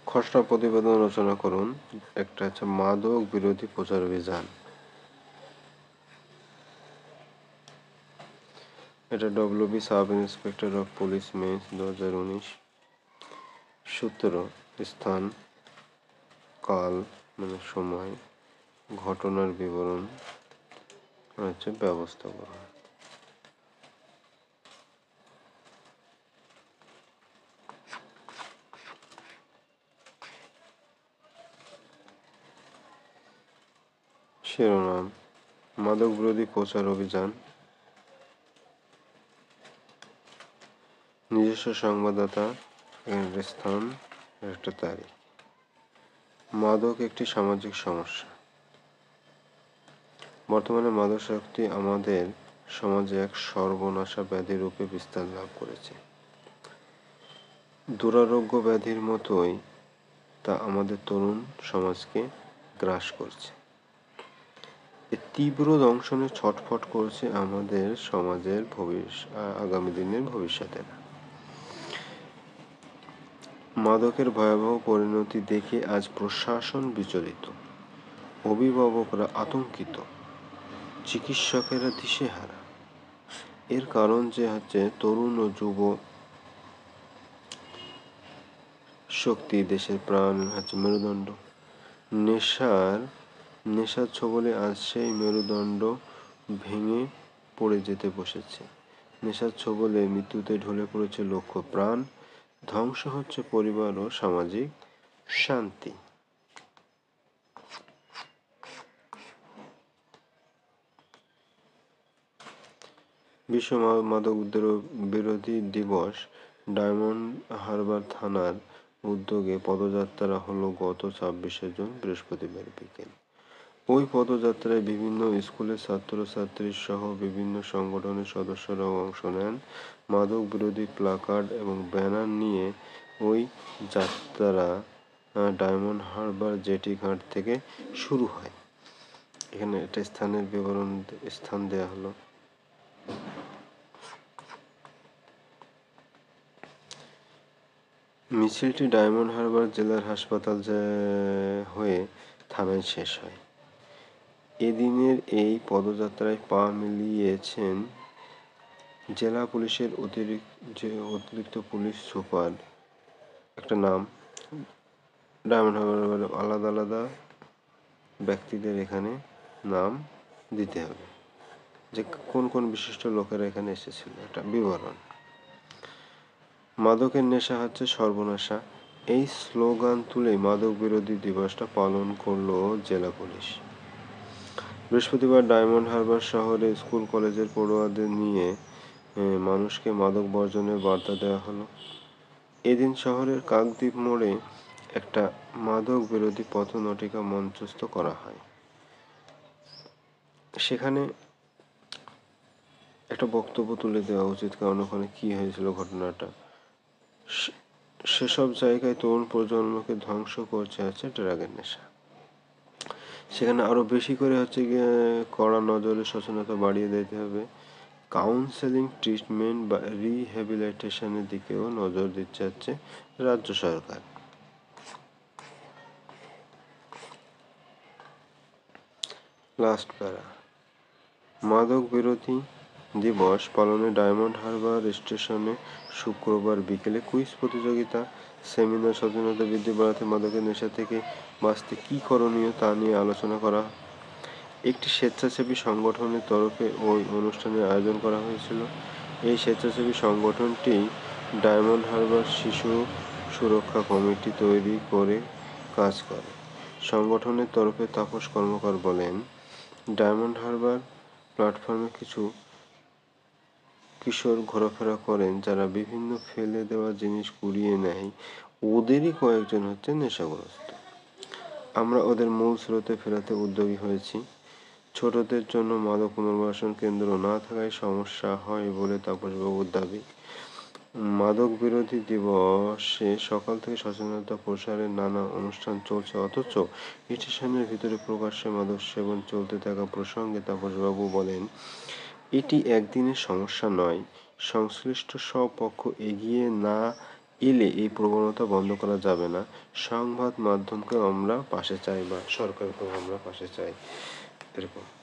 খসড়া প্রতিবেদন রচনা করুন। একটা হচ্ছে মাদক বিরোধী প্রচার অভিযান। এটা WB sub inspector of police mains 2019। সূত্র, স্থান, কাল মানে সময়, ঘটনার বিবরণ হচ্ছে ব্যবস্থাপনা। শিরোনাম: মাদক বিরোধী প্রচার অভিযান। নিজস্ব সংবাদদাতা, একটা স্থান, একটা তারিখ। মাদক একটি সামাজিক সমস্যা। বর্তমানে মাদকাসক্তি আমাদের সমাজে এক সর্বনাশা ব্যাধি রূপে বিস্তার লাভ করেছে। দুরারোগ্য ব্যাধির মতোই তা আমাদের তরুণ সমাজকে গ্রাস করছে। এ তীব্র দংশনে ছটফট করছে আমাদের সমাজের আগামী দিনের ভবিষ্যতেরা। মাদকের ভয়াবহ পরিণতি দেখে আজ প্রশাসন বিচলিত, অভিভাবকরা আতঙ্কিত, চিকিৎসকেরা দিশেহারা। এর কারণ যে হচ্ছে তরুণ ও যুব শক্তি দেশের প্রাণ হচ্ছে মেরুদণ্ড। নেশার ছবলে আজ সেই মেরুদণ্ড ভেঙে পড়ে যেতে বসেছে। নেশার ছবলে মৃত্যুতে ঢলে পড়েছে লক্ষ প্রাণ, ধ্বংস হচ্ছে পরিবার ও সামাজিক শান্তি। বিশ্ব মাদক বিরোধী দিবস ডায়মন্ড হারবার থানার উদ্যোগে পদযাত্রা হলো গত 26শে জুন বৃহস্পতিবার বিকেল। ওই পদযাত্রায় বিভিন্ন স্কুলের ছাত্রছাত্রী সহ বিভিন্ন সংগঠনের সদস্যরাও অংশ নেন। মাদক বিরোধী প্লাকার্ড এবং ব্যানার নিয়ে ওই যাত্রা ডায়মন্ড হারবার জেটি ঘাট থেকে শুরু হয়। এখানে একটা স্থানের বিবরণ স্থান দেয়া হলো। মিছিলটি ডায়মন্ড হারবার জেলার হাসপাতাল হয়ে থানায় শেষ হয়। এদিনের এই পদযাত্রায় পা মিলিয়েছেন জেলা পুলিশের অতিরিক্ত পুলিশ সুপার। একটা নাম, ডায়মন্ড হারবার আলাদা আলাদা ব্যক্তিদের এখানে নাম দিতে হবে, যে কোন কোন বিশিষ্ট লোকেরা এখানে এসেছিল, একটা বিবরণ। মাদকের নেশা হচ্ছে সর্বনাশা, এই স্লোগান তুলে মাদক বিরোধী দিবসটা পালন করল জেলা পুলিশ। বৃহস্পতিবার ডায়মন্ড হারবার শহরে স্কুল কলেজের পড়ুয়াদের নিয়ে মানুষকে মাদক বর্জনের বার্তা দেওয়া হলো। এদিন শহরের কাকদ্বীপ মোড়ে একটা মাদক বিরোধী পথনাটিকা মঞ্চস্থ করা হয়। সেখানে একটা বক্তব্য তুলে দেওয়া উচিত, কারণ ওখানে কি হয়েছিল ঘটনাটা। সেসব জায়গায় তরুণ প্রজন্মকে ধ্বংস করছে হচ্ছে ড্রাগের নেশা। সেখানে আরো বেশি করে হচ্ছে গিয়ে কড়া নজরে সচেতনতা বাড়িয়ে দিতে হবে। কাউন্সেলিং, ট্রিটমেন্ট বা রিহ্যাবিলিটেশনের দিকেও নজর দিচ্ছে হচ্ছে রাজ্য সরকার। লাস্ট প্যারা। মাদক বিরোধী দিবস পালনে ডায়মন্ড হারবার স্টেশনে শুক্রবার বিকেলে কুইজ প্রতিযোগিতা, সেমিনার, সচেতনতা বৃদ্ধি বাড়াতে মাদকের নেশা থেকে বাঁচতে কী করণীয় তা নিয়ে আলোচনা করা। একটি স্বেচ্ছাসেবী সংগঠনের তরফে ওই অনুষ্ঠানের আয়োজন করা হয়েছিল। এই স্বেচ্ছাসেবী সংগঠনটি ডায়মন্ড হারবার শিশু সুরক্ষা কমিটি তৈরি করে কাজ করে। সংগঠনের তরফে তাপস কর্মকার বলেন, ডায়মন্ড হারবার প্ল্যাটফর্মে কিছু কিশোর ঘোরাফেরা করেন যারা বিভিন্ন ফেলে দেওয়া জিনিস কুড়িয়ে নেয়। ওদেরই কয়েকজন হচ্ছে নেশাগ্রস্ত। আমরা ওদের মূল স্রোতে ফেরাতে উদ্যোগী হয়েছি। ছোটদের জন্য মাদক পুনর্বাসন কেন্দ্র না থাকায় সমস্যা হয় বলে তাপসবাবুর দাবি। মাদক বিরোধী দিবসে সকাল থেকে সচেতনতা প্রসারের নানা অনুষ্ঠান চলছে, অথচ স্টেশনের ভিতরে প্রকাশ্যে মাদক সেবন চলতে থাকা প্রসঙ্গে তাপসবাবু বলেন, এটি একদিনের সমস্যা নয়। সংশ্লিষ্ট সব পক্ষ এগিয়ে না এলে এই প্রবণতা বন্ধ করা যাবে না। সংবাদ মাধ্যমকে আমরা পাশে চাই বা সরকারকেও আমরা পাশে চাই, এরকম।